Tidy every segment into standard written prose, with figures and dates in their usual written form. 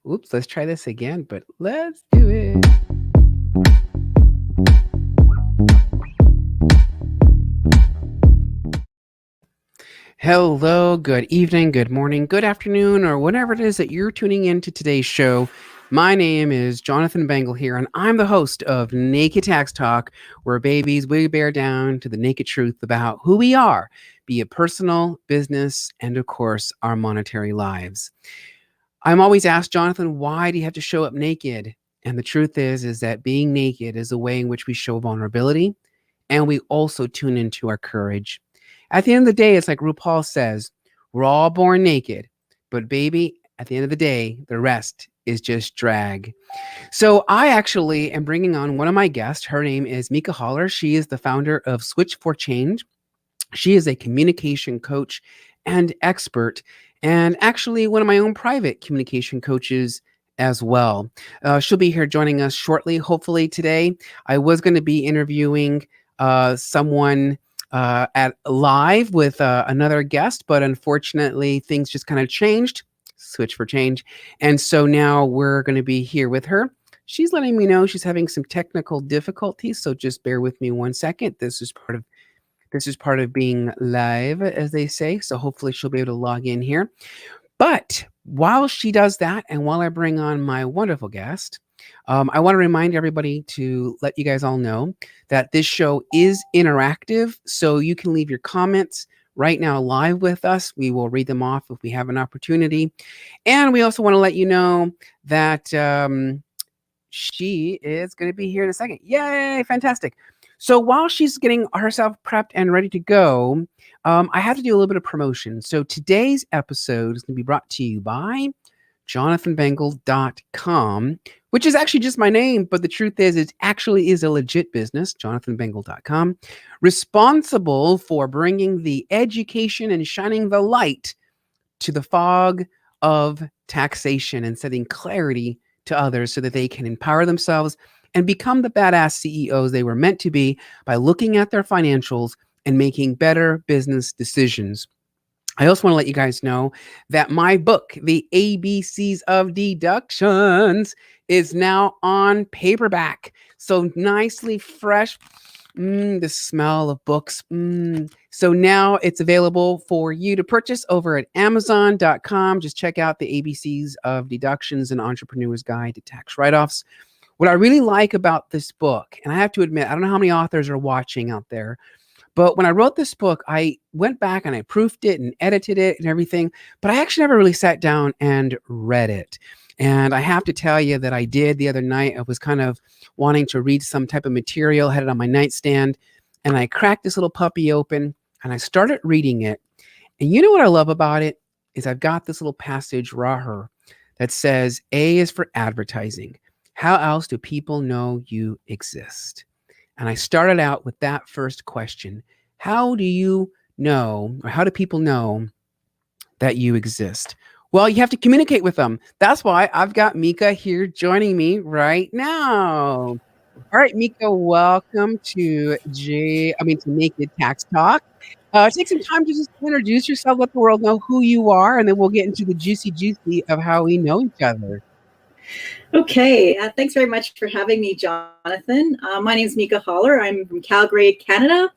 Oops, let's try this again, but let's do it. Hello, good evening, good morning, good afternoon, or whatever it is that you're tuning in to today's show. My name is Jonathan Bangle here, and I'm the host of Naked Tax Talk, where babies we bear down to the naked truth about who we are, be it personal, business, and of course, our monetary lives. I'm always asked, Jonathan, why do you have to show up naked? And the truth is that being naked is a way in which we show vulnerability, and we also tune into our courage. At the end of the day, it's like RuPaul says, we're all born naked, but baby, at the end of the day, the rest is just drag. So I actually am bringing on one of my guests. Her name is Mika Holler. She is the founder of Switch for Change. She is a communication coach and expert, and actually one of my own private communication coaches as well. She'll be here joining us shortly, hopefully today. I was going to be interviewing someone at live with another guest, but unfortunately things just kind of changed. Switch for change. And so now we're going to be here with her. She's letting me know she's having some technical difficulties, so just bear with me one second. This is part of being live, as they say. So hopefully she'll be able to log in here. But while she does that, and while I bring on my wonderful guest, I want to remind everybody to let you guys all know that this show is interactive. So you can leave your comments right now live with us. We will read them off if we have an opportunity. And we also want to let you know that she is going to be here in a second. Yay, fantastic. So while she's getting herself prepped and ready to go, I have to do a little bit of promotion. So today's episode is going to be brought to you by jonathanbangle.com, which is actually just my name, but the truth is it actually is a legit business, jonathanbangle.com, responsible for bringing the education and shining the light to the fog of taxation and setting clarity to others so that they can empower themselves and become the badass CEOs they were meant to be by looking at their financials and making better business decisions. I also want to let you guys know that my book, The ABCs of Deductions, is now on paperback. So nicely fresh. The smell of books. So now it's available for you to purchase over at Amazon.com. Just check out the ABCs of Deductions, an entrepreneur's guide to tax write-offs. What I really like about this book, and I have to admit, I don't know how many authors are watching out there, but when I wrote this book, I went back and I proofed it and edited it and everything, but I actually never really sat down and read it. And I have to tell you that I did the other night. I was kind of wanting to read some type of material, had it on my nightstand, and I cracked this little puppy open and I started reading it. And you know what I love about it is I've got this little passage, Raher, that says, A is for advertising. How else do people know you exist? And I started out with that first question. How do you know, or how do people know that you exist? Well, you have to communicate with them. That's why I've got Mika here joining me right now. All right, Mika, welcome to Naked Tax Talk. Take some time to just introduce yourself, let the world know who you are, and then we'll get into the juicy of how we know each other. Okay, thanks very much for having me, Jonathan. My name is Mika Holler. I'm from Calgary, Canada.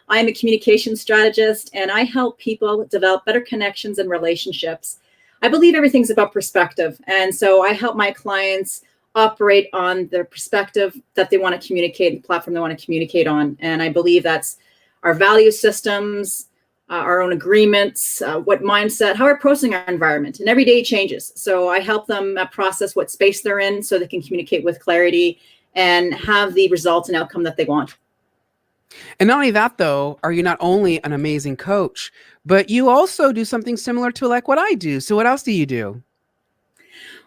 I'm a communication strategist, and I help people develop better connections and relationships. I believe everything's about perspective, and so I help my clients operate on their perspective that they want to communicate, the platform they want to communicate on. And I believe that's our value systems, our own agreements, what mindset, how we're approaching our environment, and every day changes. So I help them process what space they're in so they can communicate with clarity and have the results and outcome that they want. And not only that, though, are you not only an amazing coach, but you also do something similar to like what I do. So what else do you do?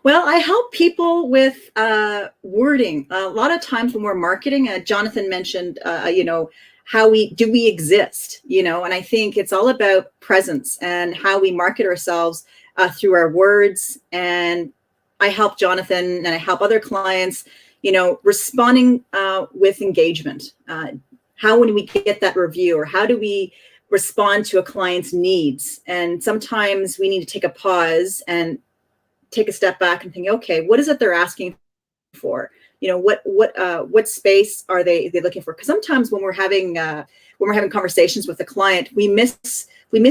Well, I help people with wording. A lot of times when we're marketing, Jonathan mentioned, how we exist, and I think it's all about presence and how we market ourselves through our words. And I help Jonathan and I help other clients, responding with engagement. How when we get that review, or how do we respond to a client's needs. And sometimes we need to take a pause and take a step back and think, okay, what is it they're asking for? What space are they looking for? Because sometimes when we're having conversations with a client, we miss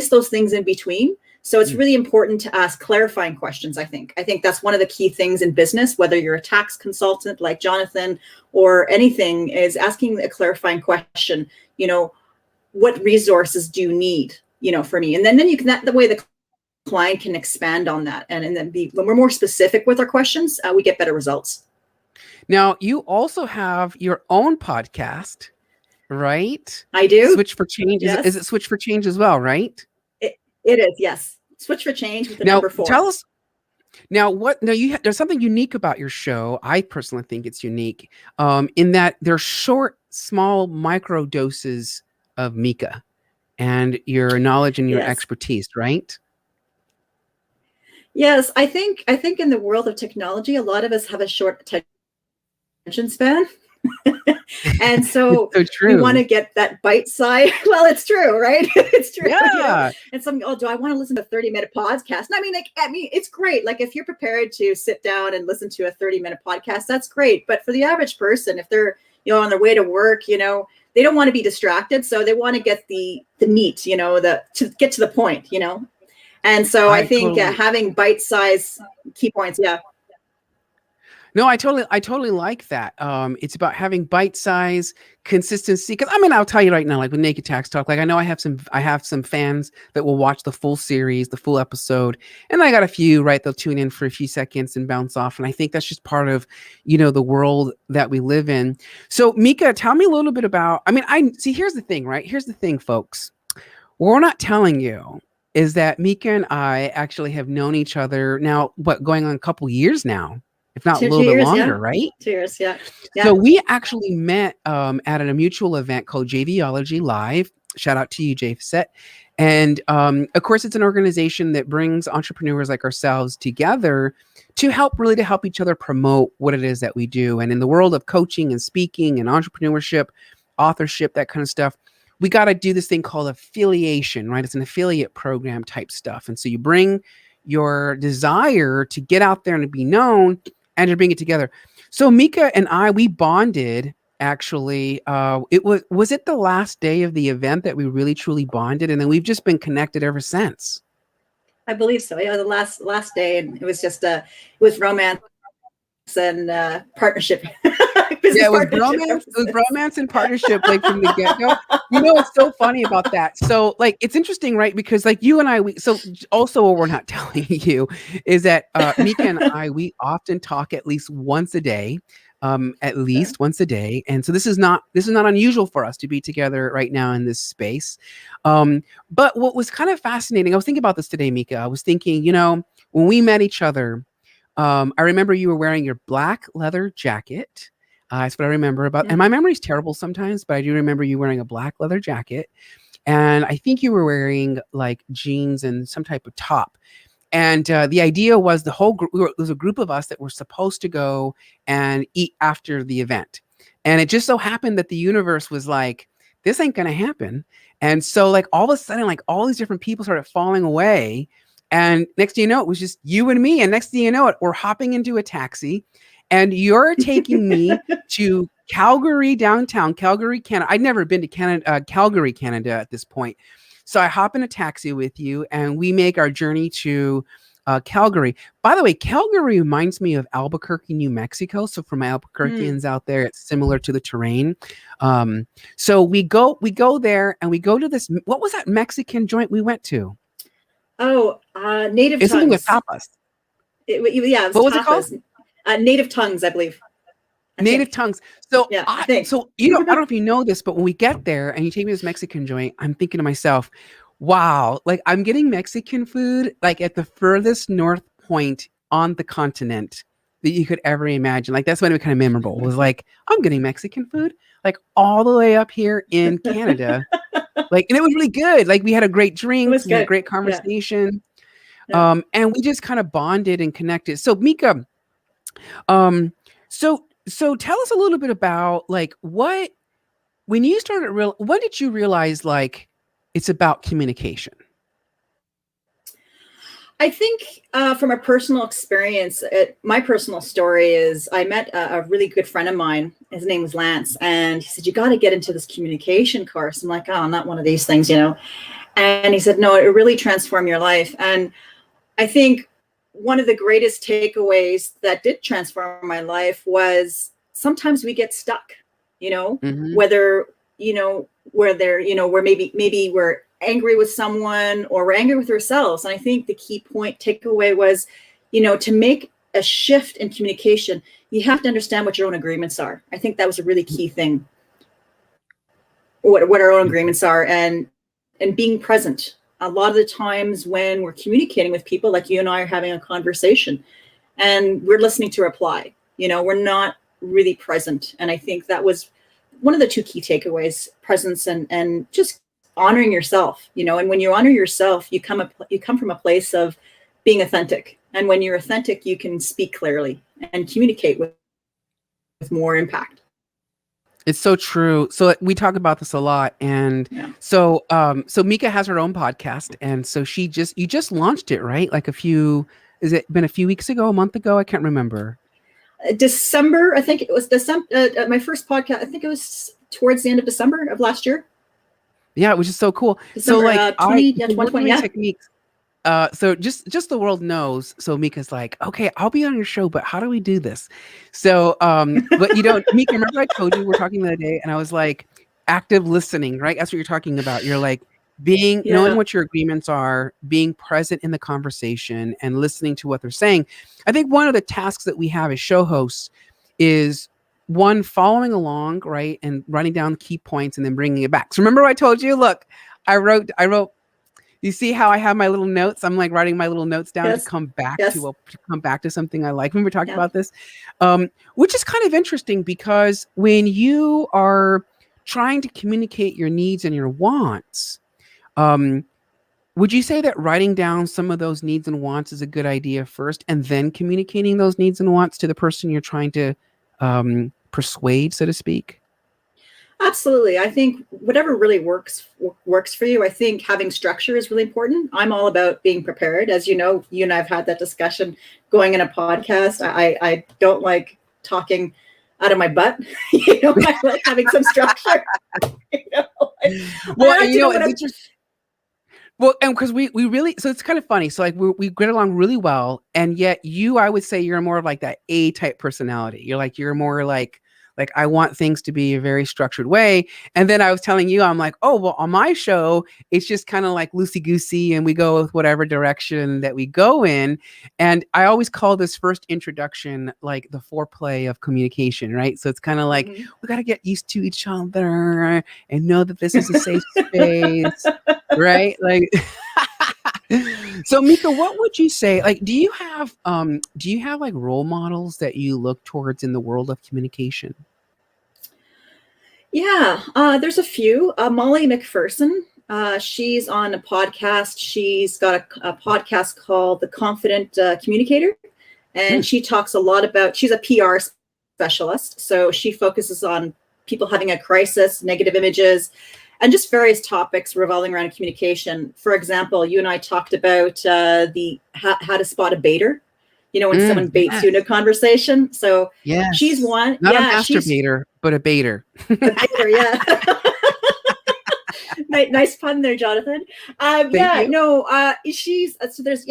those things in between. So it's really important to ask clarifying questions. I think that's one of the key things in business, whether you're a tax consultant like Jonathan or anything, is asking a clarifying question. What resources do you need, for me? And then you can, that the way the client can expand on that. And then when we're more specific with our questions, we get better results. Now, you also have your own podcast, right? I do. Switch for Change. Yes. Is it Switch for Change as well, right? It is, yes. Switch for Change with the Now, number 4. tell us. Now, there's something unique about your show. I personally think it's unique in that they're short, small, micro doses of Mika and your knowledge and your expertise, right? Yes, I think in the world of technology, a lot of us have a short attention span. And so we want to get that bite size. Well, it's true, right? It's true. Yeah. And some, do I want to listen to a 30-minute podcast? And I mean, it's great. Like, if you're prepared to sit down and listen to a 30-minute podcast, that's great. But for the average person, if they're, on their way to work, they don't want to be distracted. So they want to get the meat, to get to the point, And so I think having bite-sized key points. Yeah. No, I totally like that. It's about having bite-size consistency. Because I'll tell you right now, like with Naked Tax Talk, like I know I have some fans that will watch the full series, the full episode, and I got a few, right? They'll tune in for a few seconds and bounce off, and I think that's just part of, the world that we live in. So, Mika, tell me a little bit about. Here's the thing, right? Here's the thing, folks. What we're not telling you is that Mika and I actually have known each other now, going on a couple years now. If not a little bit longer, right? 2 years, yeah. So we actually met at a mutual event called JVology Live. Shout out to you, JFSET. And of course, it's an organization that brings entrepreneurs like ourselves together to help each other promote what it is that we do. And in the world of coaching and speaking and entrepreneurship, authorship, that kind of stuff, we got to do this thing called affiliation, right? It's an affiliate program type stuff. And so you bring your desire to get out there and to be known and to bring it together. So Mika and I, we bonded actually. Was it the last day of the event that we really truly bonded? And then we've just been connected ever since. I believe so. Yeah, the last day, and it was just with romance and partnership. It was romance. It was romance and partnership, like from the get-go. It's so funny about that. So, like, it's interesting, right? Because, like, you and I, also what we're not telling you is that Mika and I, we often talk at least once a day, And so this is not unusual for us to be together right now in this space. But what was kind of fascinating, I was thinking about this today, Mika. I was thinking, when we met each other, I remember you were wearing your black leather jacket. That's what I remember about. And my memory's terrible sometimes, but I do remember you wearing a black leather jacket. And I think you were wearing like jeans and some type of top. And the idea was the whole group, there was a group of us that were supposed to go and eat after the event. And it just so happened that the universe was like, this ain't going to happen. And so like all of a sudden, like all these different people started falling away. And next thing you know, it was just you and me. And next thing you know, we're hopping into a taxi and you're taking me to Calgary, downtown Calgary, Canada. I'd never been to Calgary, Canada at this point. So I hop in a taxi with you and we make our journey to Calgary. By the way, Calgary reminds me of Albuquerque, New Mexico. So for my Albuquerqueans out there, it's similar to the terrain. So we go there and we go to this, what was that Mexican joint we went to? Oh, Native Tongues. It's something with tapas. It was what was tapas. It called? Native Tongues, I believe. Native Tongues. So yeah, I don't know if you know this, but when we get there and you take me to this Mexican joint, I'm thinking to myself, wow, like I'm getting Mexican food like at the furthest north point on the continent that you could ever imagine. Like that's when it was kind of memorable. It was like, I'm getting Mexican food like all the way up here in Canada. Like, and it was really good. Like we had a great drink, we had a great conversation. Yeah. And we just kind of bonded and connected. So Mika, so tell us a little bit about like when you started when did you realize like it's about communication? I think from a personal experience, my personal story is I met a really good friend of mine. His name was Lance, and he said, "You got to get into this communication course." I'm like, "Oh, I'm not one of these things, you know." And he said, "No, it really transformed your life." And I think one of the greatest takeaways that did transform my life was sometimes we get stuck, you know, Mm-hmm. whether, you know, where they're, you know, where maybe we're angry with someone or we're angry with ourselves. And I think the key point takeaway was, you know, to make a shift in communication, you have to understand what your own agreements are. I think that was a really key thing, what our own agreements are, and being present. A lot of the times when we're communicating with people, like you and I are having a conversation and we're listening to reply, you know, we're not really present. And I think that was one of the two key takeaways: presence and just honoring yourself, you know. And when you honor yourself, you come from a place of being authentic. And when you're authentic, you can speak clearly and communicate with more impact. It's so true. So we talk about this a lot, and Yeah. so Mika has her own podcast, and so you just launched it, right? Like is it been a few weeks ago, a month ago? I can't remember. December, I think it was December. My first podcast, I think it was towards the end of December of last year. Yeah, which is so cool. So December like 20, so we're 2020, doing yeah. techniques. So just the world knows. So Mika's like, okay, I'll be on your show, but how do we do this? So, but you don't, Mika, remember I told you we're talking the other day, and I was like, active listening, right? That's what you're talking about. You're like knowing Yeah. what your agreements are, being present in the conversation, and listening to what they're saying. I think one of the tasks that we have as show hosts is one, following along, right, and writing down key points and then bringing it back. So remember I told you, look, I wrote you see how I have my little notes? I'm like writing my little notes down to Yes. come back Yes. to come back to something I like. When we talked Yeah. about this, which is kind of interesting because when you are trying to communicate your needs and your wants, would you say that writing down some of those needs and wants is a good idea first, and then communicating those needs and wants to the person you're trying to persuade, so to speak? Absolutely. I think whatever really works for you. I think having structure is really important. I'm all about being prepared. As you know, you and I've had that discussion going in a podcast. I don't like talking out of my butt. You know, I like having some structure. You know, Well, I and like to know what it's I'm. interesting. Well, and because we really, so it's kind of funny. So like we get along really well, and yet I would say you're more of like that A type personality. You're more like I want things to be a very structured way. And then I was telling you, I'm like, oh well, on my show, it's just kind of like loosey goosey, and we go with whatever direction that we go in. And I always call this first introduction like the foreplay of communication, right? So it's kind of like Mhm. we got to get used to each other and know that this is a safe space. Right? Like so Mika, what would you say? Like, do you have like role models that you look towards in the world of communication? Yeah, there's a few. Molly McPherson, she's on a podcast. She's got a podcast called The Confident Communicator. And Mm, she talks a lot about, she's a PR specialist. So she focuses on people having a crisis, negative images, and just various topics revolving around communication. For example, you and I talked about the how to spot a baiter, you know, when someone baits you in a yes. conversation. So she's Yes. one. Not a Yeah, she's masturbator, but a baiter. a baiter. Yeah. Nice pun there, Jonathan. Thank Yeah, you. no, she's so there's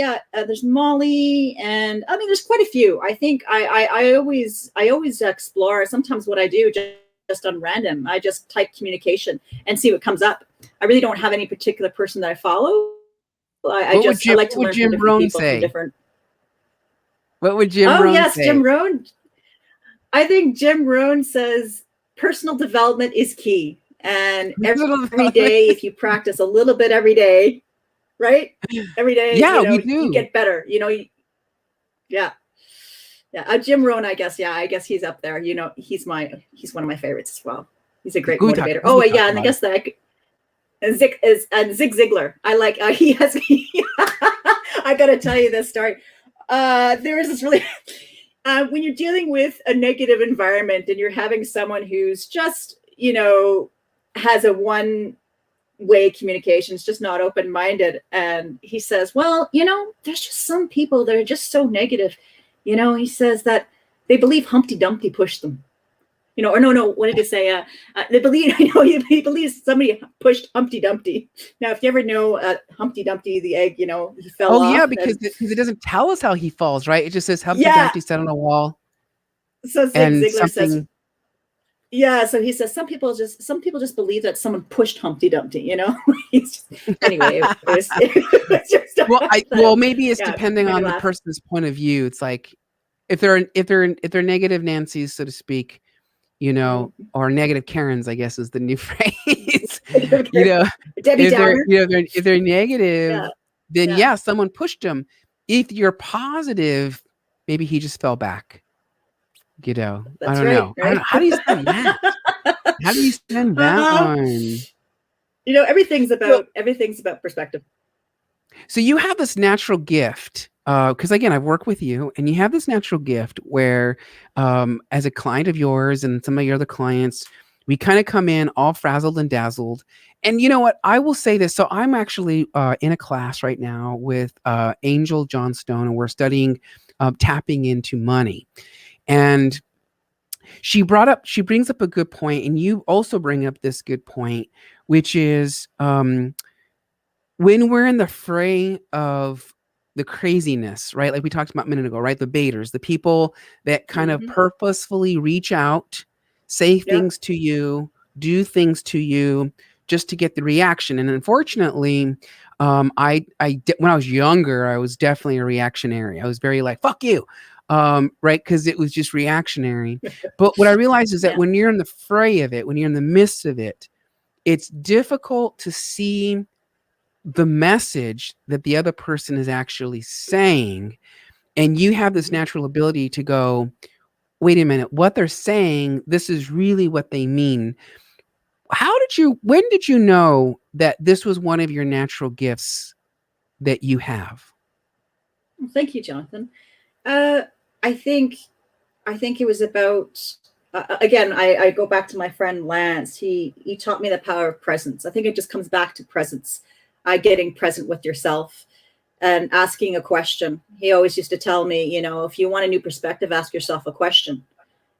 Molly, and I mean there's quite a few. I think I always explore. Sometimes what I do just on random, I just type communication and see what comes up. I really don't have any particular person that I follow. I like What to would learn from Jim different Rohn people from say? different. What would Jim Oh Rohn yes, say? Jim Rohn. I think Jim Rohn says personal development is key, and every day if you practice a little bit every day, right? Every day, Yeah, you we know, you do. get better. You know, yeah, yeah. Jim Rohn, I guess. Yeah, I guess he's up there. You know, he's one of my favorites as well. He's a great motivator. We Oh talk yeah, and I about it. guess that Zig Ziglar. I like. He has. I gotta tell you this story. There is this really. When you're dealing with a negative environment and you're having someone who's just, you know, has a one way communications, just not open-minded. And he says, well, there's just some people that are just so negative. He says that they believe Humpty Dumpty pushed them. Or no, what did he say? They believe, he believes somebody pushed Humpty Dumpty. Now, if you ever know Humpty Dumpty, the egg, he fell off. Oh yeah, because it doesn't tell us how he falls, right? It just says Humpty Yeah. Dumpty sat on a wall. So and Ziegler says, something. yeah. So he says some people just believe that someone pushed Humpty Dumpty. Anyway, it was Well, maybe it's yeah, depending made me on the laugh. person's point of view. It's like if they're negative Nancy's, so to speak, or negative Karens, I guess is the new phrase. Debbie if they're Downer. if they're negative, Yeah. then Yeah. someone pushed them. If you're positive, maybe he just fell back. I don't know. Right. How do you spend that? How do you spend that one? Everything's about perspective. So you have this natural gift, because again, I've worked with you, and you have this natural gift where, as a client of yours and some of your other clients, we kind of come in all frazzled and dazzled. And you know what? I will say this. So I'm actually in a class right now with Angel Johnstone, and we're studying tapping into money. And she brings up a good point, and you also bring up this good point, which is when we're in the fray of the craziness, right? Like we talked about a minute ago, right? The baiters, the people that kind of purposefully reach out, say things to you, do things to you just to get the reaction. And unfortunately, when I was younger, I was definitely a reactionary. I was very like, fuck you. Right? Because it was just reactionary. But what I realized is that when you're in the fray of it, when you're in the midst of it, it's difficult to see the message that the other person is actually saying. And you have this natural ability to go, wait a minute, what they're saying, this is really what they mean. When did you know that this was one of your natural gifts that you have? Well, thank you, Jonathan. I think it was about, again, I go back to my friend Lance. He taught me the power of presence. I think it just comes back to presence, getting present with yourself and asking a question. He always used to tell me, if you want a new perspective, ask yourself a question.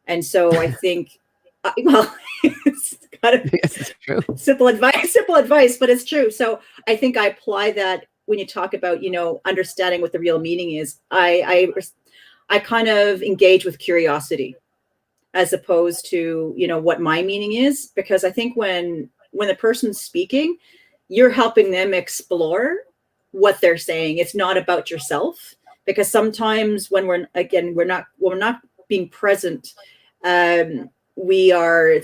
And so I think, well, it's kind of It's true. simple advice, but it's true. So I think I apply that when you talk about, understanding what the real meaning is. I kind of engage with curiosity as opposed to, what my meaning is, because I think when the person's speaking, you're helping them explore what they're saying. It's not about yourself, because sometimes when we're not being present, we're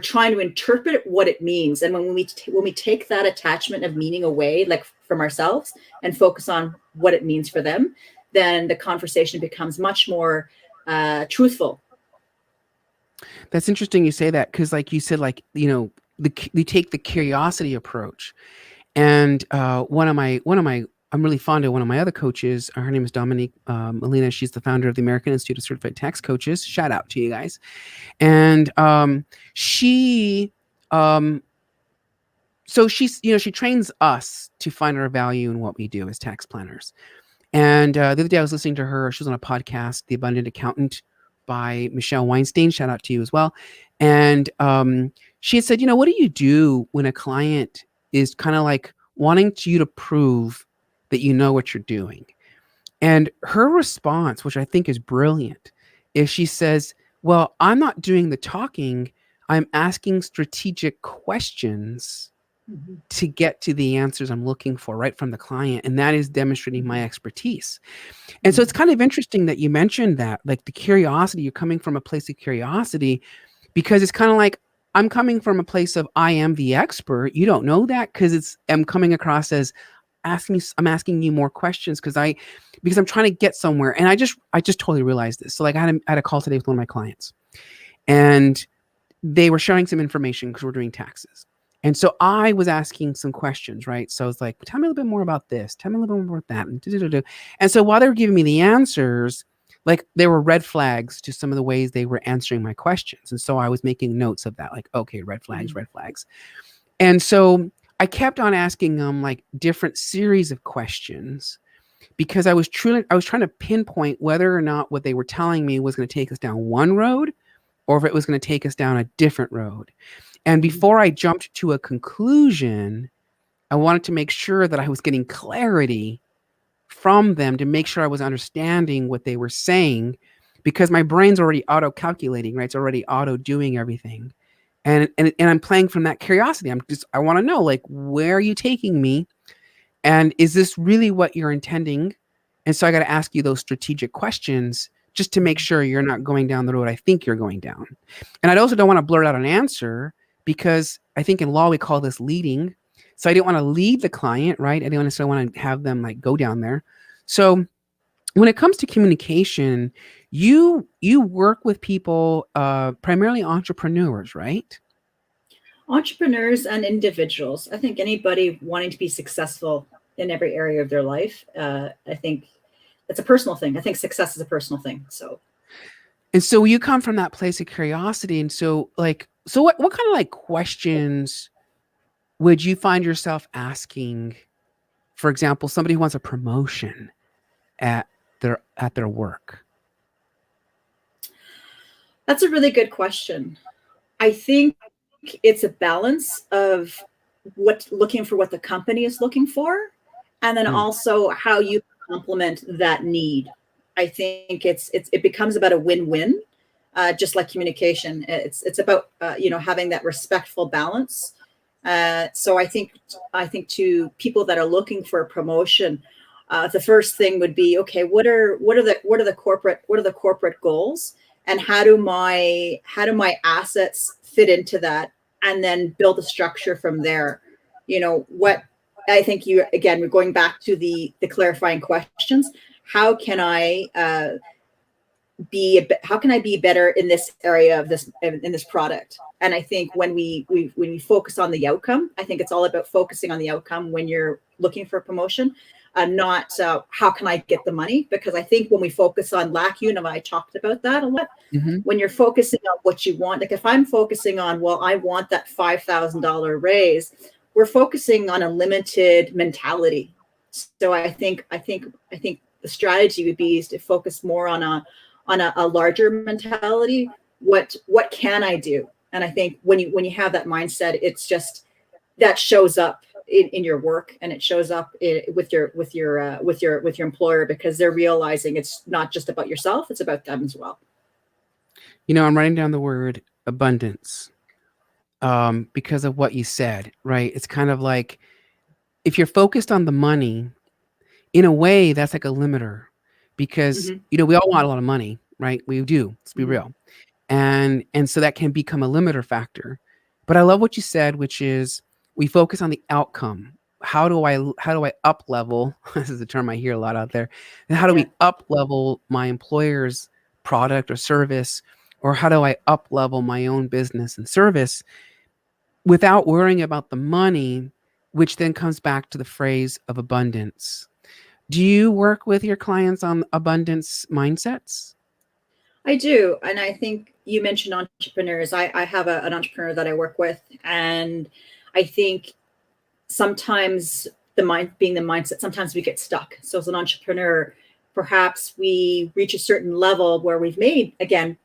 trying to interpret what it means. And when we take that attachment of meaning away, like from ourselves, and focus on what it means for them, then the conversation becomes much more truthful. That's interesting you say that, because like you said, like, you take the curiosity approach. And I'm really fond of one of my other coaches. Her name is Dominique Molina. She's the founder of the American Institute of Certified Tax Coaches. Shout out to you guys. And she trains us to find our value in what we do as tax planners. And the other day I was listening to her. She was on a podcast, The Abundant Accountant, by Michelle Weinstein. Shout out to you as well. And she had said, what do you do when a client is kind of like wanting you to prove that you know what you're doing? And her response, which I think is brilliant, is she says, well, I'm not doing the talking. I'm asking strategic questions to get to the answers I'm looking for right from the client. And that is demonstrating my expertise. And so it's kind of interesting that you mentioned that, like the curiosity, you're coming from a place of curiosity, because it's kind of like, I'm coming from a place of I am the expert. You don't know that, because I'm coming across as I'm asking you more questions because I'm trying to get somewhere. And I just totally realized this. So like I had a call today with one of my clients, and they were sharing some information because we're doing taxes. And so I was asking some questions, right? So it's like, tell me a little bit more about this. Tell me a little bit more about that. And so while they were giving me the answers, like there were red flags to some of the ways they were answering my questions. And so I was making notes of that, like, okay, red flags. And so I kept on asking them like different series of questions because I was trying to pinpoint whether or not what they were telling me was going to take us down one road or if it was going to take us down a different road. And Mhm. before I jumped to a conclusion, I wanted to make sure that I was getting clarity from them to make sure I was understanding what they were saying because my brain's already auto calculating, right? It's already auto doing everything. And I'm playing from that curiosity. I want to know, like, where are you taking me? And is this really what you're intending? And so I got to ask you those strategic questions just to make sure you're not going down the road I think you're going down. And I also don't want to blurt out an answer because I think in law we call this leading. So I didn't want to lead the client, right? I didn't necessarily want to have them like go down there. So when it comes to communication, you work with people, primarily entrepreneurs, right? Entrepreneurs and individuals. I think anybody wanting to be successful in every area of their life. I think it's a personal thing. I think success is a personal thing. So And so you come from that place of curiosity. And so like, so what kind of like questions would you find yourself asking? For example, somebody who wants a promotion at their work. that's a really good question. I think it's a balance of what looking for what the company is looking for, and then Mm, also how you complement that need. I think it becomes about a win-win, just like communication. It's about having that respectful balance. So I think to people that are looking for a promotion, the first thing would be, okay, what are the corporate goals, and how do my assets fit into that, and then build a structure from there. What I think you again, we're going back to the clarifying questions. How can I how can I be better in this area of this in this product? And I think when we focus on the outcome, I think it's all about focusing on the outcome when you're looking for a promotion, not how can I get the money? Because I think when we focus on lack, I talked about that a lot. mhm. When you're focusing on what you want, like if I'm focusing on, well, I want that $5,000 raise, we're focusing on a limited mentality. So I think the strategy would be is to focus more on a larger mentality. What can I do? And I think when you have that mindset, it's just that shows up in your work, and it shows up with your employer, because they're realizing it's not just about yourself, it's about them as well. You know, I'm writing down the word abundance because of what you said, right? It's kind of like if you're focused on the money, in a way, that's like a limiter because, Hmm. you know, we all want a lot of money, right? We do. Let's be Hmm. real. And so that can become a limiter factor. But I love what you said, which is we focus on the outcome. How do I up level? This is a term I hear a lot out there. And how do Yeah. we up level my employer's product or service, or how do I up level my own business and service without worrying about the money, which then comes back to the phrase of abundance. Do you work with your clients on abundance mindsets? I do. And I think you mentioned entrepreneurs. I have an entrepreneur that I work with, and I think sometimes being the mindset, sometimes we get stuck. So as an entrepreneur, perhaps we reach a certain level where we've made, again,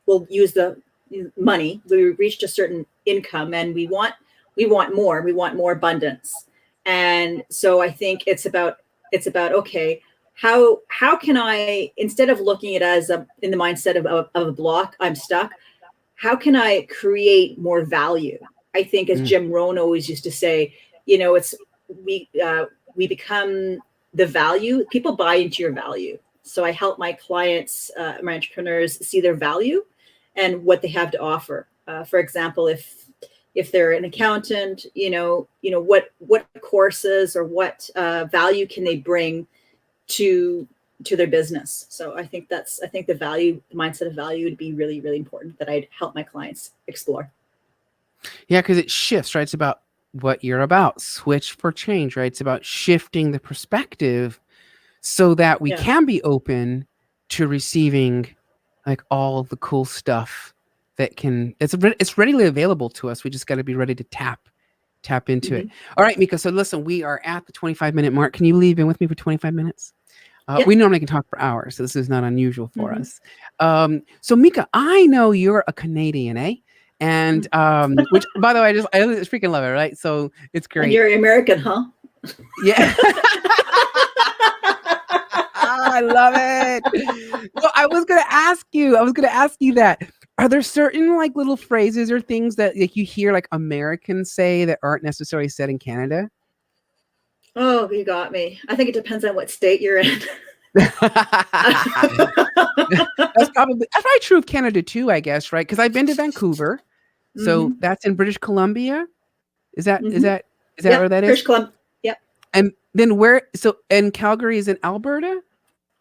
we'll use the money, we reached a certain income, and we want more abundance. And so I think it's about okay, how can I, instead of looking at it as in the mindset of a block, I'm stuck, how can I create more value? I think, as Mm. Jim Rohn always used to say, it's we become the value. People buy into your value. So I help my clients, my entrepreneurs, see their value and what they have to offer. For example, if they're an accountant, what courses or what value can they bring to their business. So I think the mindset of value would be really, really important that I'd help my clients explore. Yeah, because it shifts, right? It's about what you're about. Switch for change, right? It's about shifting the perspective so that we Yeah. can be open to receiving like all of the cool stuff that can it's readily available to us. We just got to be ready to tap tap into it. Mhm. All right, Mika. So listen, we are at the 25-minute mark. Can you leave in with me for 25 minutes? Yeah. We normally can talk for hours, so this is not unusual for Mhm. us. So Mika, I know you're a Canadian, eh? And which, by the way, I just freaking love it, right? So it's And great. you're American, huh? Yeah. I love it. Well, I was gonna ask you that. Are there certain like little phrases or things that like you hear like Americans say that aren't necessarily said in Canada? Oh, you got me. I think it depends on what state you're in. That's probably true of Canada too, I guess, right? Because I've been to Vancouver, so Mhm. that's in British Columbia. Is that is Mhm. that is that where Yep. that is? British Columbia. Yep. And then where? So and Calgary is in Alberta.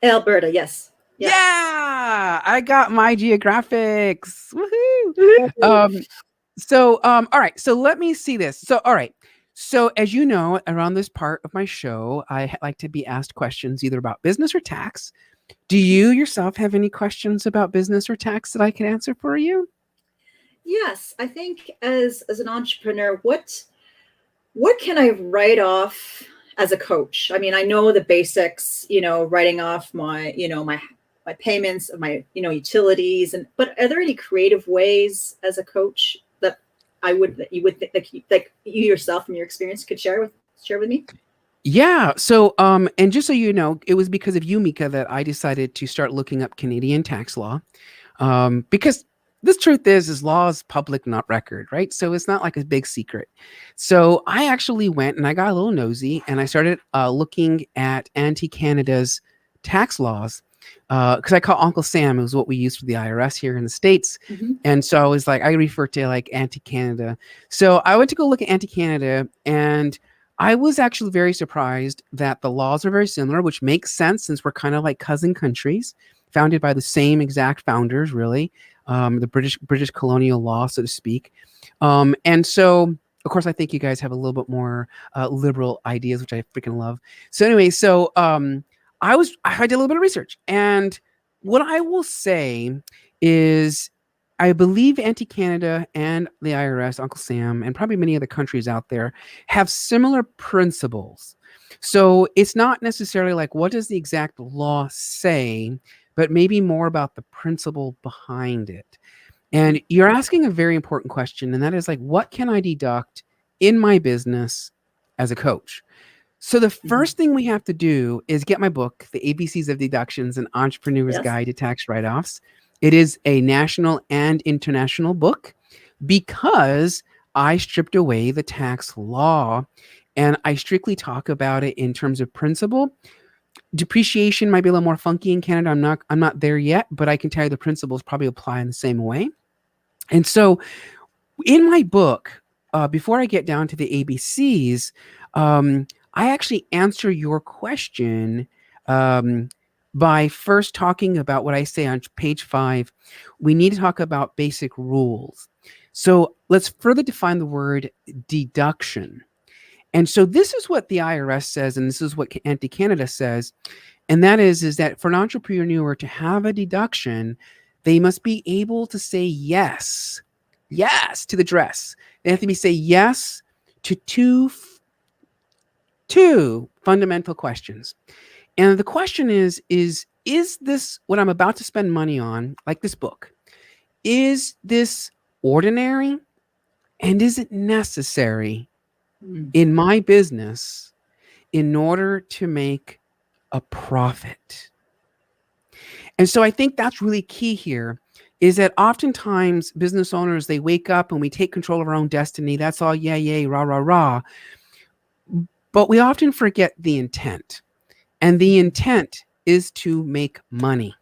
Alberta. Yes. Yep. Yeah, I got my geographics. Woohoo! Woo. All right. So let me see this. So, all right. So, as you know, around this part of my show, like to be asked questions either about business or tax. Do you yourself have any questions about business or tax that I can answer for you? Yes, I think as an entrepreneur, what can I write off as a coach? I mean, I know the basics, writing off my payments, my utilities, and but are there any creative ways as a coach that you would think like you yourself from your experience could share with me? Yeah. And just so you know, it was because of you, Mika, that I decided to start looking up Canadian tax law. Because this truth is law is public, not record, right? So it's not like a big secret. So I actually went and I got a little nosy and I started looking at Anti Canada's tax laws because I call Uncle Sam. It was what we used for the IRS here in the States. Mhm. And so I was like, I refer to like Anti Canada. So I went to go look at Anti Canada and I was actually very surprised that the laws are very similar, which makes sense since we're kind of like cousin countries founded by the same exact founders, really, the British colonial law, so to speak. And so, of course, I think you guys have a little bit more liberal ideas, which I freaking love. So anyway, I did a little bit of research, and what I will say is. I believe Anti Canada and the IRS, Uncle Sam, and probably many other countries out there have similar principles. So it's not necessarily like what does the exact law say, but maybe more about the principle behind it. And you're asking a very important question, and that is like, what can I deduct in my business as a coach? So the Mhm. first thing we have to do is get my book, The ABCs of Deductions: An Entrepreneur's Yes. Guide to Tax Write-Offs. It is a national and international book because I stripped away the tax law and I strictly talk about it in terms of principle. Depreciation might be a little more funky in Canada. I'm not there yet, but I can tell you the principles probably apply in the same way. And so in my book, before I get down to the ABCs, I actually answer your question um, by first talking about what I say on page 5. We need to talk about basic rules. So let's further define the word deduction. And so this is what the IRS says, and this is what Anti Canada says, and that is that for an entrepreneur to have a deduction, they must be able to say yes to the dress. They have to be say yes to two fundamental questions. And the question is this what I'm about to spend money on, like this book? Is this ordinary and is it necessary Mm. in my business in order to make a profit? And so I think that's really key here is that oftentimes business owners, they wake up and we take control of our own destiny. That's all yay, yay, rah, rah, rah. But we often forget the intent. And the intent is to make money.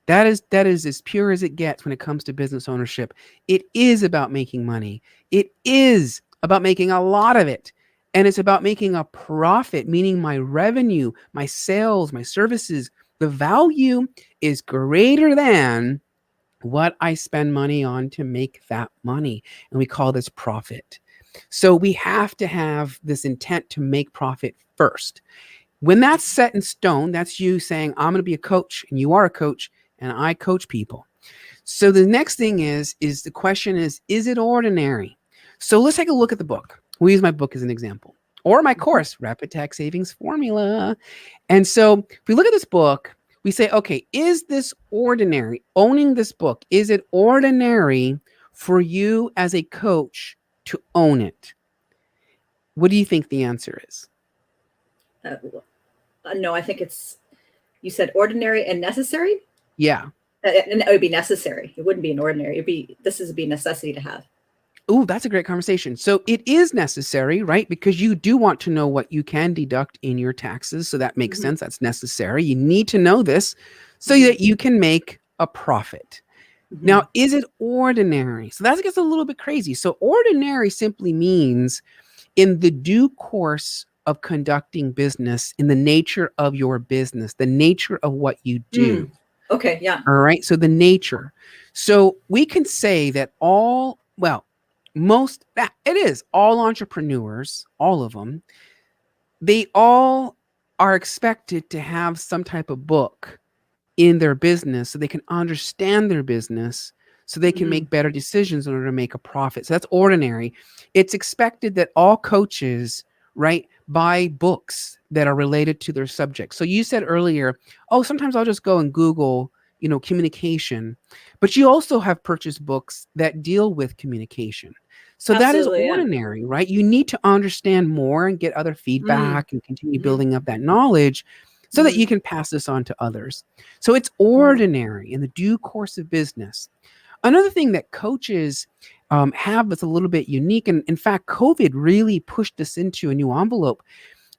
That is as pure as it gets when it comes to business ownership. It is about making money. It is about making a lot of it. And it's about making a profit, meaning my revenue, my sales, my services, the value is greater than what I spend money on to make that money. And we call this profit. So we have to have this intent to make profit first. When that's set in stone, that's you saying, I'm going to be a coach, and you are a coach, and I coach people. So the next thing is the question is it ordinary? So let's take a look at the book. We'll use my book as an example, or my course, Rapid Tax Savings Formula. And so if we look at this book, we say, okay, is this ordinary? Owning this book, is it ordinary for you as a coach to own it? What do you think the answer is? No, I think you said ordinary and necessary. Yeah. And it would be necessary. It wouldn't be an ordinary. This would be a necessity to have. Oh, that's a great conversation. So it is necessary, right? Because you do want to know what you can deduct in your taxes. So that makes sense. That's necessary. You need to know this so that you can make a profit. Now, is it ordinary? So that gets a little bit crazy. So ordinary simply means in the due course of conducting business, in the nature of your business, the nature of what you do. Okay, yeah. All right. So the nature. So we can say that all entrepreneurs, all of them, they all are expected to have some type of book in their business so they can understand their business, so they can make better decisions in order to make a profit. So that's ordinary. It's expected that all coaches, right, buy books that are related to their subject. So you said earlier, oh, sometimes I'll just go and Google, communication, but you also have purchased books that deal with communication. So that is ordinary, right? You need to understand more and get other feedback and continue building up that knowledge so that you can pass this on to others. So it's ordinary in the due course of business. Another thing that coaches have that's a little bit unique, and in fact, COVID really pushed this into a new envelope,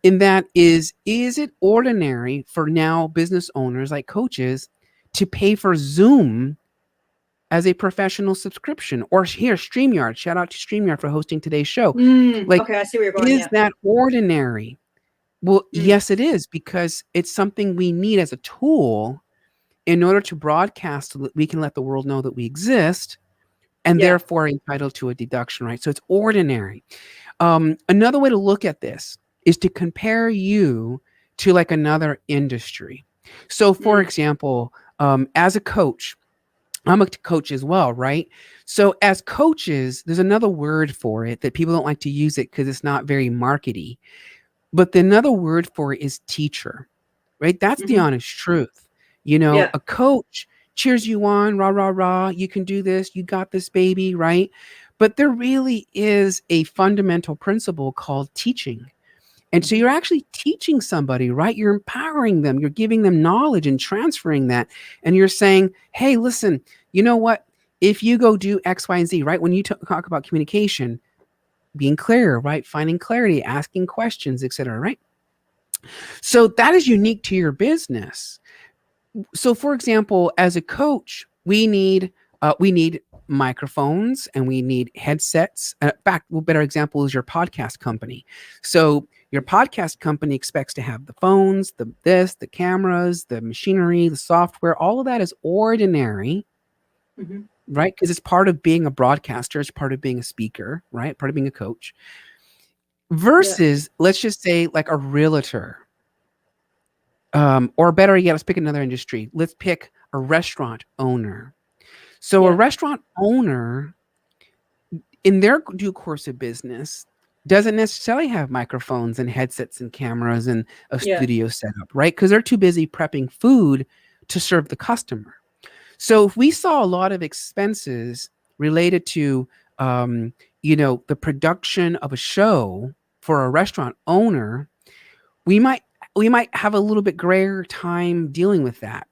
in that is it ordinary for now business owners like coaches to pay for Zoom as a professional subscription? Or here, StreamYard, shout out to StreamYard for hosting today's show. Okay, I see where you're going. Is that ordinary? Well, yes, it is, because it's something we need as a tool in order to broadcast so that we can let the world know that we exist and therefore entitled to a deduction, right? So it's ordinary. Another way to look at this is to compare you to like another industry. So for example, as a coach, I'm a coach as well, right? So as coaches, there's another word for it that people don't like to use it because it's not very markety. But another word for it is teacher, right? That's the honest truth. A coach cheers you on, rah, rah, rah. You can do this. You got this, baby, right? But there really is a fundamental principle called teaching. And so you're actually teaching somebody, right? You're empowering them. You're giving them knowledge and transferring that. And you're saying, hey, listen, you know what? If you go do X, Y, and Z, right? When you talk about communication, being clear, right? Finding clarity, asking questions, etc., right? So that is unique to your business. So for example, as a coach, we need microphones and we need headsets. In fact, a better example is your podcast company. So your podcast company expects to have the phones, the cameras, the machinery, the software. All of that is ordinary, right? Because it's part of being a broadcaster. It's part of being a speaker, right? Part of being a coach. Versus, let's just say, like a realtor. Or better yet, let's pick another industry. Let's pick a restaurant owner. So a restaurant owner, in their due course of business, doesn't necessarily have microphones and headsets and cameras and a studio setup, right? Because they're too busy prepping food to serve the customer. So if we saw a lot of expenses related to, the production of a show for a restaurant owner, we might have a little bit grayer time dealing with that.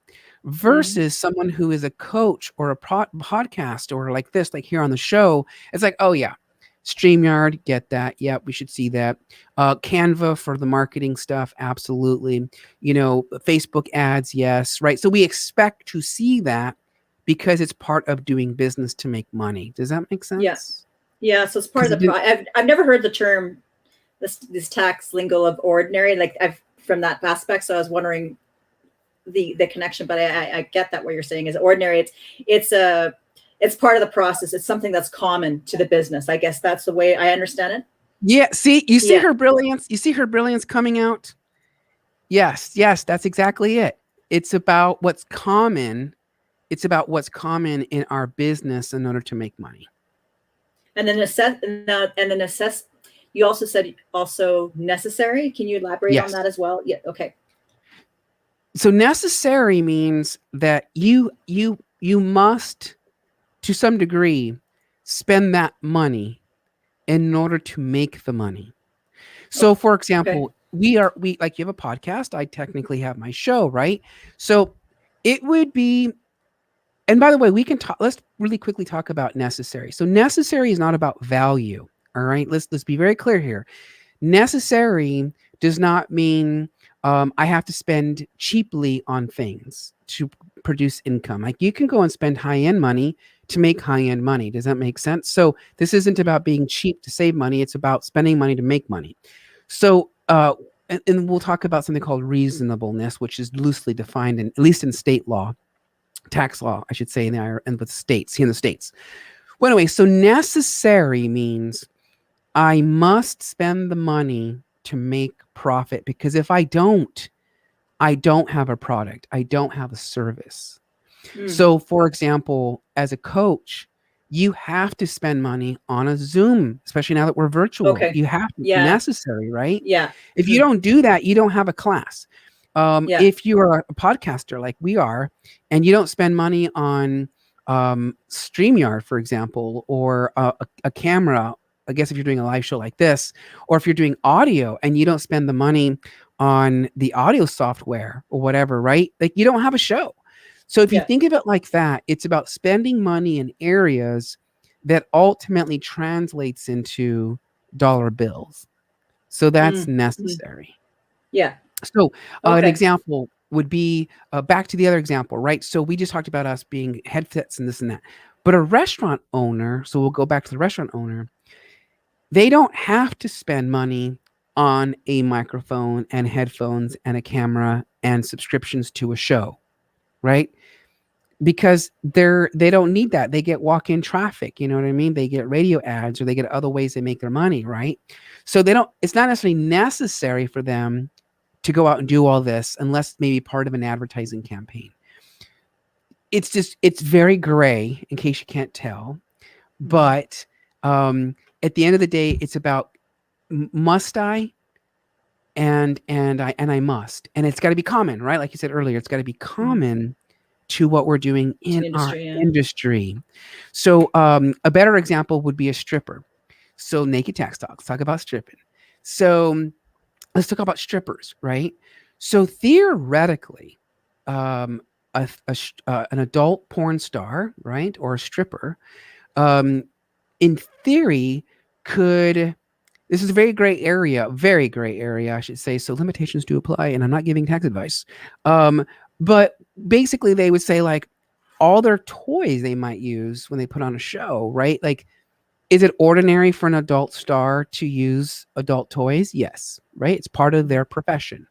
Versus someone who is a coach or a podcast or like this, like here on the show, it's like, oh yeah, StreamYard, get that. Yeah, we should see that. Canva for the marketing stuff, absolutely. Facebook ads, yes, right? So we expect to see that because it's part of doing business to make money. Does that make sense? Yes. Yeah, so it's part of the I've never heard the term, this tax lingo of ordinary, like from that aspect. So I was wondering the connection, but I get that what you're saying is ordinary. It's part of the process. It's something that's common to the business. I guess that's the way I understand it. Yeah. See, you see her brilliance. You see her brilliance coming out. Yes, that's exactly it. It's about what's common. It's about what's common in our business in order to make money. And then you also said also necessary. Can you elaborate on Yes. that as well? Yeah. Okay. So necessary means that you must, to some degree, spend that money in order to make the money. So for Okay. example, we like, you have a podcast, I technically have my show, right? So it would be, and by the way, we can talk, let's really quickly talk about necessary. So necessary is not about value. All right. Let's be very clear here. Necessary does not mean I have to spend cheaply on things to produce income. Like, you can go and spend high end money to make high end money. Does that make sense? So this isn't about being cheap to save money. It's about spending money to make money. So, and we'll talk about something called reasonableness, which is loosely defined in, at least in state law, tax law, I should say, in the and with states here in the states. Well, anyway, so necessary means I must spend the money to make profit, because if I don't have a product, I don't have a service. Mm. So, for example, as a coach, you have to spend money on a Zoom, especially now that we're virtual. Okay. You have to, Yeah. necessary, right? Yeah. If you Hmm. don't do that, you don't have a class. Yeah. If you are a podcaster like we are, and you don't spend money on StreamYard, for example, or a camera, I guess if you're doing a live show like this, or if you're doing audio and you don't spend the money on the audio software or whatever, right? Like, you don't have a show. So if you Yeah. think of it like that, it's about spending money in areas that ultimately translates into dollar bills. So that's Mm. Mhm. necessary. Yeah. So an Okay. example would be, back to the other example, right? So we just talked about us being headsets and this and that. But a restaurant owner, so we'll go back to the restaurant owner, they don't have to spend money on a microphone and headphones and a camera and subscriptions to a show, right? Because they don't need that. They get walk-in traffic, you know what I mean? They get radio ads, or they get other ways they make their money, right? So they don't, it's not necessarily necessary for them to go out and do all this unless maybe part of an advertising campaign. It's just, it's very gray, in case you can't tell. Mhm. But at the end of the day, it's about, must I, and I must, and it's got to be common, right? Like you said earlier, it's got to be Mhm. common to what we're doing To in the our industry. Yeah. industry. So a better example would be a stripper. So naked tax talk. Let's talk about stripping. So let's talk about strippers, right? So theoretically, um, an adult porn star, right, or a stripper, um, in theory, could, this is a very gray area, I should say. So limitations do apply, and I'm not giving tax advice. But basically, they would say, like, all their toys they might use when they put on a show, right? Like, is it ordinary for an adult star to use adult toys? Yes, right? It's part of their profession.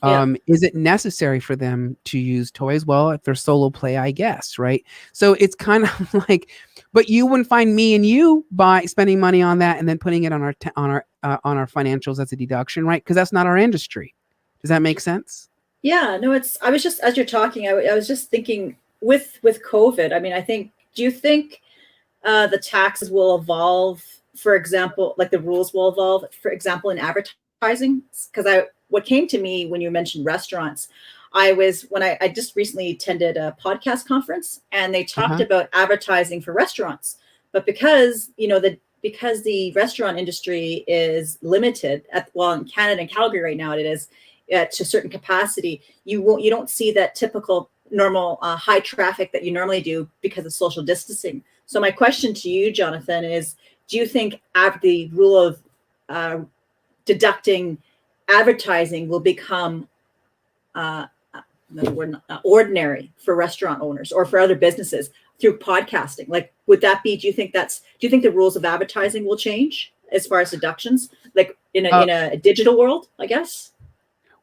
Yeah. Is it necessary for them to use toys? Well, if they're solo play, I guess, right? So it's kind of like, but you wouldn't find me and you by spending money on that and then putting it on our on our financials as a deduction, right? Because that's not our industry. Does that make sense? Yeah. No, it's, I was just, as you're talking, I was just thinking with COVID, I mean, I think, do you think the taxes will evolve, for example, like the rules will evolve, for example, in advertising? Because what came to me when you mentioned restaurants, I just recently attended a podcast conference, and they Uh talked huh. about advertising for restaurants. But because, because the restaurant industry is limited at, well, in Canada and Calgary right now, it is to a certain capacity, you don't see that typical normal high traffic that you normally do because of social distancing. So my question to you, Jonathan, is: do you think the rule of uh, deducting advertising will become uh, another word, ordinary for restaurant owners or for other businesses through podcasting? Like, would that be? Do you think that's? Do you think the rules of advertising will change as far as deductions, like in Uh, a digital world? I guess.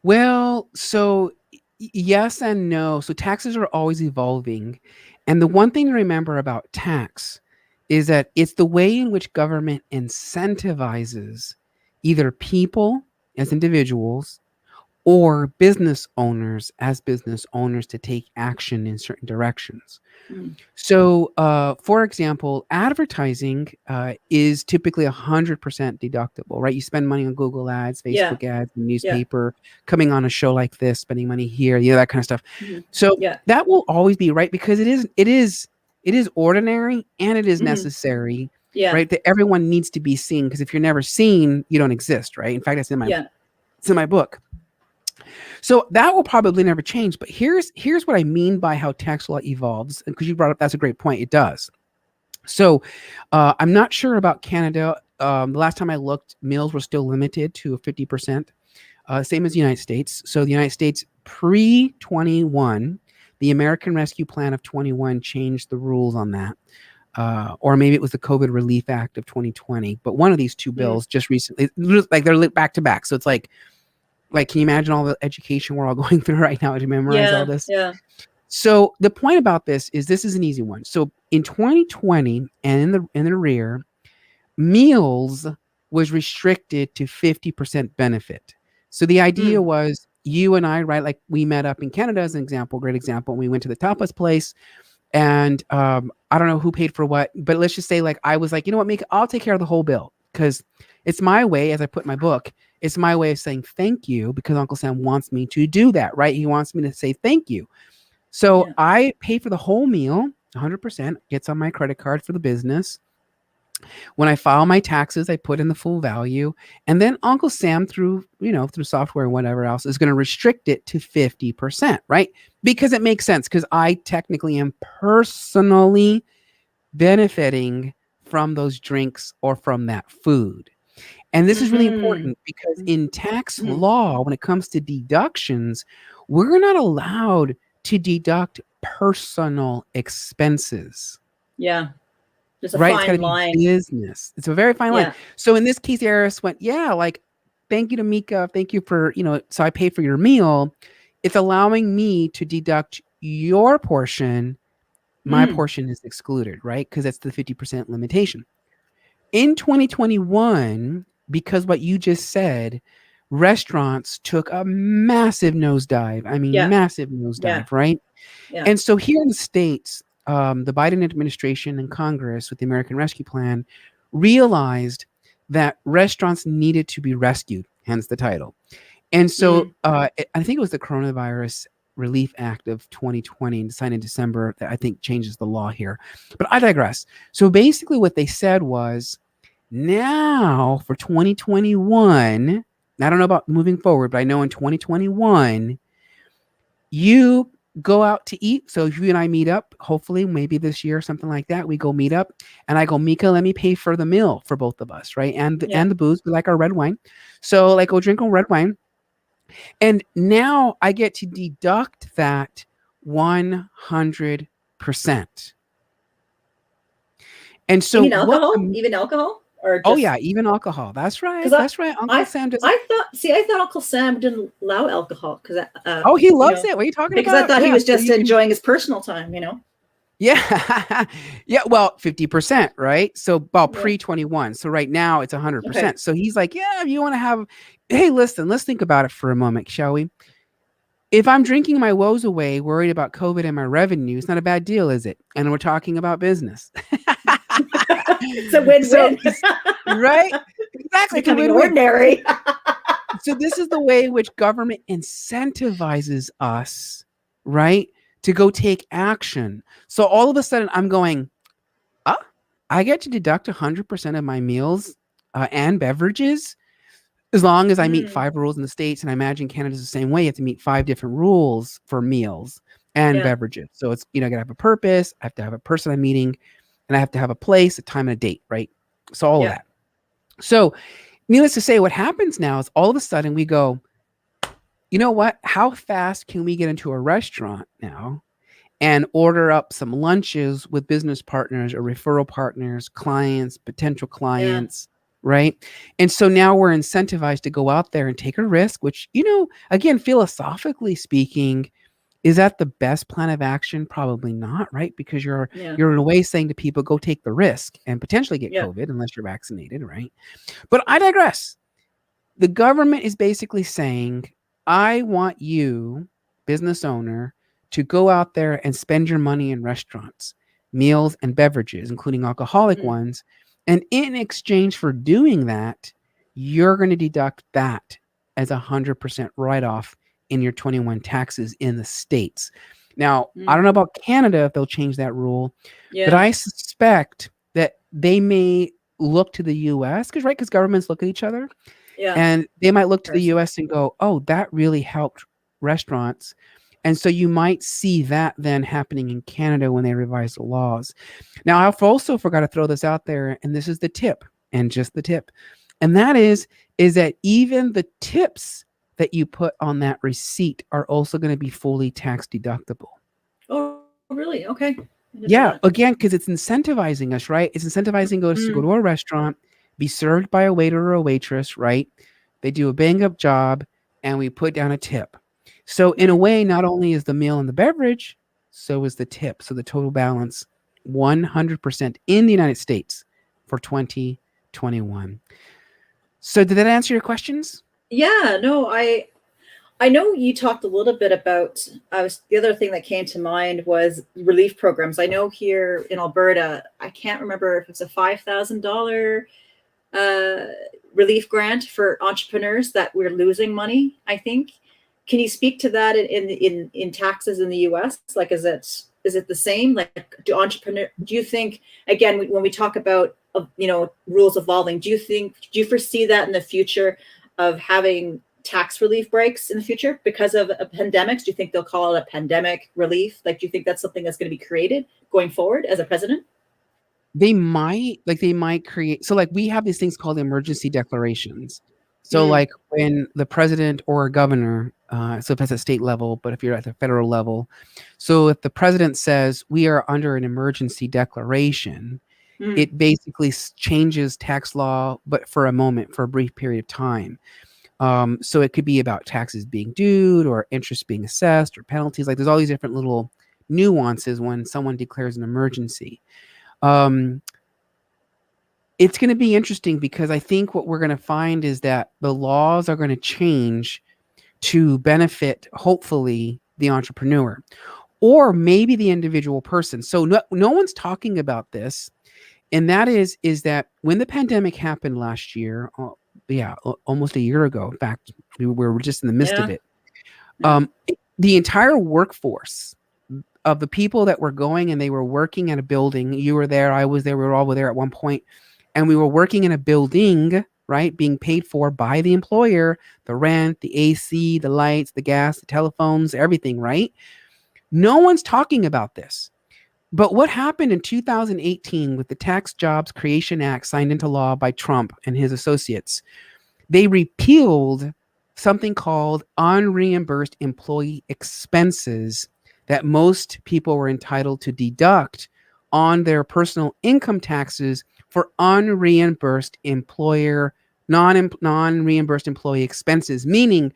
well, so yes and no. So taxes are always evolving. And the one thing to remember about tax is that it's the way in which government incentivizes either people as individuals or business owners as business owners to take action in certain directions. Mm. So, for example, advertising is typically 100% deductible, right? You spend money on Google ads, Yeah. Facebook ads, Yeah. newspaper, coming on a show like this, spending money here, that kind of stuff. Hmm. So Yeah. that will always be right because it is ordinary and it is Hmm. necessary, Yeah. right? That everyone needs to be seen because if you're never seen, you don't exist, right? In fact, Yeah. it's in my book. So that will probably never change. But here's what I mean by how tax law evolves, because you brought up that's a great point. It does. So I'm not sure about Canada. The last time I looked, meals were still limited to 50%, same as the United States. So the United States pre 21, the American Rescue Plan of 21 changed the rules on that. Or maybe it was the COVID Relief Act of 2020. But one of these two Mm. bills just recently, like they're back to back. So it's like, can you imagine all the education we're all going through right now to memorize all Yeah. this? Yeah. So the point about this is an easy one. So in 2020 and in the rear, meals was restricted to 50% benefit. So the idea Mm. was you and I, right? Like we met up in Canada as an example, great example. We went to the tapas place and I don't know who paid for what, but let's just say like I was like, you know what, Mika, I'll take care of the whole bill because it's my way, as I put in my book, it's my way of saying thank you because Uncle Sam wants me to do that, right? He wants me to say thank you. So Yeah. I pay for the whole meal, 100% gets on my credit card for the business. When I file my taxes, I put in the full value, and then Uncle Sam through software and whatever else is going to restrict it to 50%, right? Because it makes sense because I technically am personally benefiting from those drinks or from that food. And this is really Hmm. important because in tax Hmm. law, when it comes to deductions, we're not allowed to deduct personal expenses, Yeah. There's a right? It's got to fine be line. business. It's a very fine line. Yeah. So in this case, the IRS went, yeah, like, thank you to Mika. Thank you for, so I pay for your meal. It's allowing me to deduct your portion. My Mm. portion is excluded, right? Because that's the 50% limitation. In 2021, because what you just said, restaurants took a massive nosedive. I mean, Yeah. massive Yeah. nosedive, right? Yeah. And so here in the States, the Biden administration and Congress with the American Rescue Plan realized that restaurants needed to be rescued, hence the title. And so Mm. I think it was the Coronavirus Relief Act of 2020 signed in December that I think changes the law here. But I digress. So basically, what they said was now for 2021, I don't know about moving forward, but I know in 2021, you go out to eat. So if you and I meet up, hopefully, maybe this year, something like that, we go meet up, and I go, Mika, let me pay for the meal for both of us, right? And Yeah. and the booze, we like our red wine. So like, go drink a red wine, and now I get to deduct that 100%. And so Even what? alcohol? Even alcohol? Or Oh just yeah, even alcohol. That's because right. That's right. Uncle Sam doesn't. I thought Uncle Sam didn't allow alcohol because Oh, he loves it. What are you talking because I about? thought he Yeah. was So just you can. enjoying his personal time. Yeah. Yeah. Well, 50%, right? So about Yeah. pre 21. So right now it's Okay. 100%. So he's like, yeah, if you want to have, hey, listen, let's think about it for a moment, shall we? If I'm drinking my woes away, worried about COVID and my revenue, it's not a bad deal, is it? And we're talking about business. It's a So, win-win. right? It's Exactly. It's a becoming win win. ordinary. So this is the way in which government incentivizes us, right, to go take action. So all of a sudden I'm going, ah, I get to deduct 100% of my meals and beverages as long as I meet Mm. 5 rules in the States. And I imagine Canada's the same way. You have to meet 5 different rules for meals and Yeah. beverages. So it's, I got to have a purpose. I have to have a person I'm meeting, and I have to have a place, a time, and a date, right? So all of Yeah. that. So needless to say, what happens now is all of a sudden we go, you know what? How fast can we get into a restaurant now and order up some lunches with business partners or referral partners, clients, potential Yeah. clients, right? And so now we're incentivized to go out there and take a risk, which, again, philosophically speaking, is that the best plan of action? Probably not, right? Because Yeah. you're in a way saying to people, go take the risk and potentially get Yeah. COVID unless you're vaccinated, right? But I digress. The government is basically saying, I want you, business owner, to go out there and spend your money in restaurants, meals and beverages, including alcoholic Mm, ones. And in exchange for doing that, you're going to deduct that as 100% write off in your 21 taxes in the States. Now, I don't mm, know about Canada if they'll change that rule, but yeah. I suspect that they may look to the US because, right, because governments look at each other Yeah. and they might look to the Course. US and go, oh, that really helped restaurants. And so you might see that then happening in Canada when they revise the laws. Now, I've also forgot to throw this out there, and this is the tip, and just the tip. And that is that even the tips that you put on that receipt are also going to be fully tax deductible. Oh, really? Okay. I didn't know Yeah, that. again, because it's incentivizing us, right? It's incentivizing us to go Mm, to a restaurant, be served by a waiter or a waitress, right? They do a bang up job, and we put down a tip. So, in a mm. way, not only is the meal and the beverage, so is the tip. So, the total balance 100% in the United States for 2021. So, did that answer your questions? Yeah, no, I know you talked a little bit about. I was the other thing that came to mind was relief programs. I know here in Alberta, I can't remember if it's a $5,000 uh, relief grant for entrepreneurs that we're losing money. I think. Can you speak to that in taxes in the U.S.? Like, is it the same? Like, do you think again when we talk about rules evolving? Do you foresee that in the future of having tax relief breaks in the future because of a pandemics? Do you think they'll call it a pandemic relief? Like, do you think that's something that's going to be created going forward as a president? They might create, so like we have these things called emergency declarations. So Mm, like when the president or a governor, so if it's at state level, but if you're at the federal level, so if the president says we are under an emergency declaration, mm, it basically changes tax law, but for a moment, for a brief period of time. So it could be about taxes being due or interest being assessed or penalties. Like there's all these different little nuances when someone declares an emergency. Um, it's going to be interesting because I think what we're going to find is that the laws are going to change to benefit, hopefully, the entrepreneur or maybe the individual person. So no one's talking about this, and that is that when the pandemic happened last year, yeah, almost a year ago. In fact, we were just in the midst of yeah, it. yeah, The entire workforce of the people that were going and they were working at a building. You were there, I was there, we were all there at one point, and we were working in a building, right, being paid for by the employer, the rent, the AC, the lights, the gas, the telephones, everything, right? No one's talking about this. But what happened in 2018 with the Tax Jobs Creation Act signed into law by Trump and his associates? They repealed something called unreimbursed employee expenses that most people were entitled to deduct on their personal income taxes for unreimbursed employer non-reimbursed employee expenses, meaning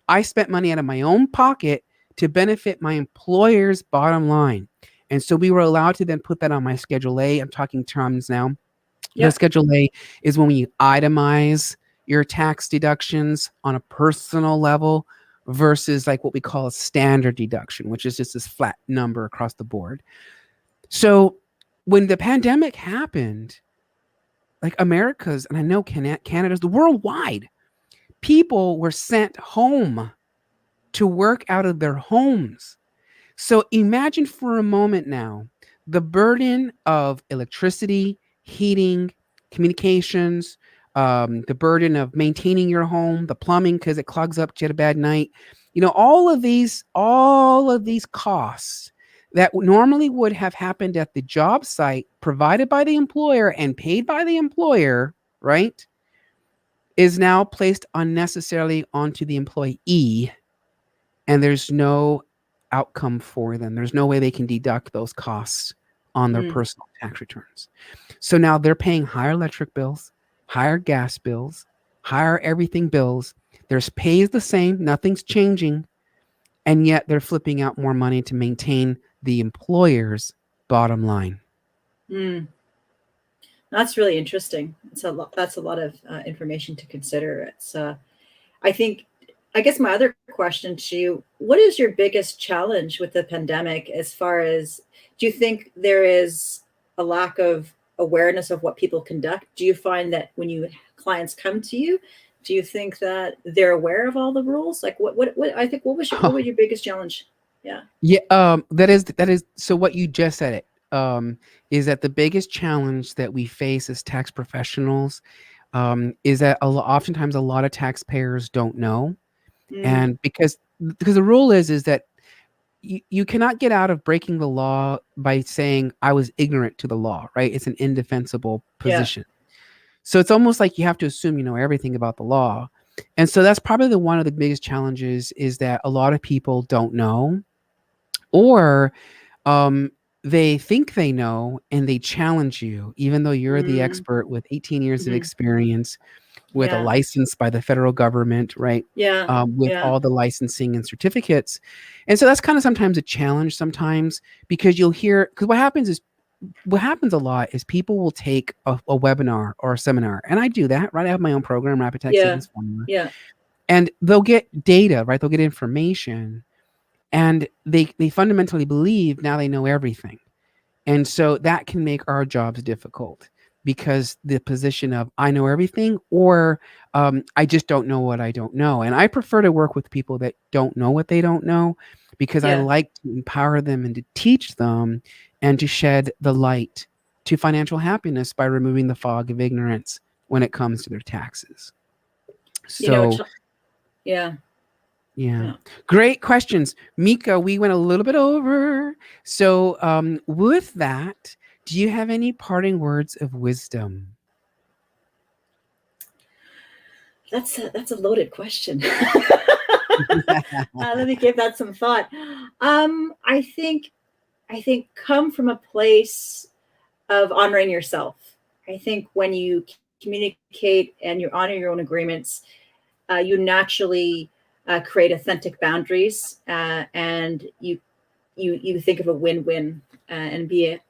I spent money out of my own pocket to benefit my employer's bottom line. And so we were allowed to then put that on my Schedule A. I'm talking terms now. The yeah. Schedule A is when we itemize your tax deductions on a personal level versus like what we call a standard deduction, which is just this flat number across the board. So when the pandemic happened, like America's, and I know Canada's, the worldwide, people were sent home to work out of their homes. So imagine for a moment now the burden of electricity, heating, communications, the burden of maintaining your home, the plumbing because it clogs up, you had a bad night. All of these costs that normally would have happened at the job site provided by the employer and paid by the employer, right, is now placed unnecessarily onto the employee, and there's no outcome for them. There's no way they can deduct those costs on their Mm, personal tax returns. So now they're paying higher electric bills, higher gas bills, higher everything bills. Their pay is the same, nothing's changing, and yet they're flipping out more money to maintain the employer's bottom line. mm. That's really interesting. It's a lot. That's a lot of information to consider. I think I guess my other question to you, what is your biggest challenge with the pandemic as far as, do you think there is a lack of awareness of what people conduct? Do you find that when you clients come to you, do you think that they're aware of all the rules? Like what I think, what was your biggest challenge? Yeah. Yeah, that is so what you just said it is that the biggest challenge that we face as tax professionals is that oftentimes a lot of taxpayers don't know, Mm, and because the rule is that you cannot get out of breaking the law by saying I was ignorant to the law, right? It's an indefensible yeah. position. So it's almost like you have to assume you know everything about the law. And so that's probably the one of the biggest challenges is that a lot of people don't know, or um, they think they know and they challenge you, even though you're the Mm, expert with 18 years of hmm. experience, with a Yeah. license by the federal government, right? Yeah. With Yeah. all the licensing and certificates. And so that's kind of sometimes a challenge sometimes, because you'll hear, because what happens a lot is people will take a webinar or a seminar, and I do that, right? I have my own program, Rapid Tax Yeah. Savings Formula, Yeah. and they'll get data, right? They'll get information, and they fundamentally believe now they know everything. And so that can make our jobs difficult, because the position of I know everything, or I just don't know what I don't know. And I prefer to work with people that don't know what they don't know, because I Yeah. like to empower them and to teach them and to shed the light to financial happiness by removing the fog of ignorance when it comes to their taxes. You know, So, yeah. yeah. Yeah. Great questions. Mika, we went a little bit over. So, with that, do you have any parting words of wisdom? That's a loaded question. Let me give that some thought. I think come from a place of honoring yourself. I think when you communicate and you honor your own agreements, you naturally create authentic boundaries, and you think of a win-win, and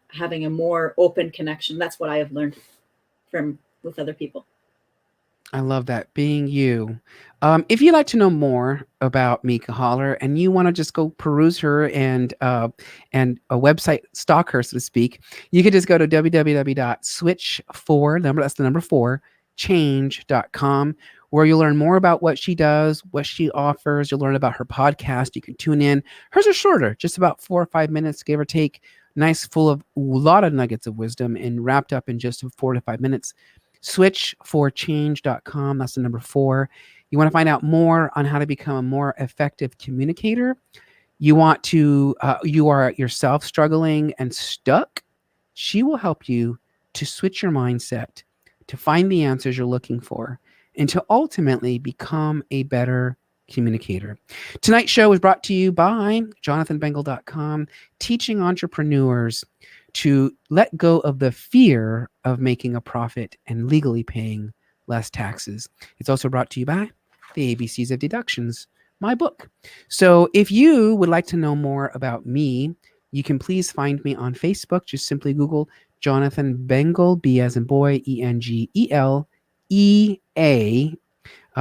having a more open connection. That's what I have learned from with other people. I love that. Being you. If you'd like to know more about Mika Holler and you want to just go peruse her and a website stalk her, so to speak, you could just go to www.switch4, that's the number 4, change.com, where you'll learn more about what she does, what she offers. You'll learn about her podcast. You can tune in. Hers are shorter, just about 4 or 5 minutes, give or take. Nice, full of a lot of nuggets of wisdom and wrapped up in just 4 to 5 minutes. Switch4change.com. That's the number 4. You want to find out more on how to become a more effective communicator. You are yourself struggling and stuck. She will help you to switch your mindset, to find the answers you're looking for, and to ultimately become a better communicator. Tonight's show was brought to you by jonathanbengal.com, teaching entrepreneurs to let go of the fear of making a profit and legally paying less taxes. It's also brought to you by the ABCs of Deductions, my book. So if you would like to know more about me, you can please find me on Facebook. Just simply Google Jonathan Bengal, B as in boy, Engelea,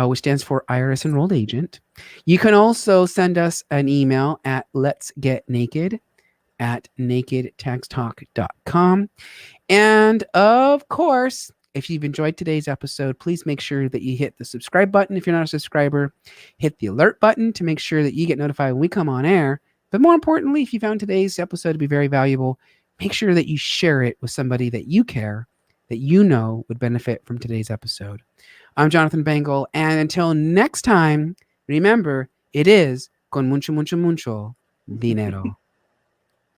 which stands for IRS Enrolled Agent. You can also send us an email at letsgetnaked@nakedtaxtalk.com. And of course, if you've enjoyed today's episode, please make sure that you hit the subscribe button if you're not a subscriber. Hit the alert button to make sure that you get notified when we come on air. But more importantly, if you found today's episode to be very valuable, make sure that you share it with somebody that you care, that you know would benefit from today's episode. I'm Jonathan Bengal, and until next time, remember, it is con mucho, mucho, mucho dinero.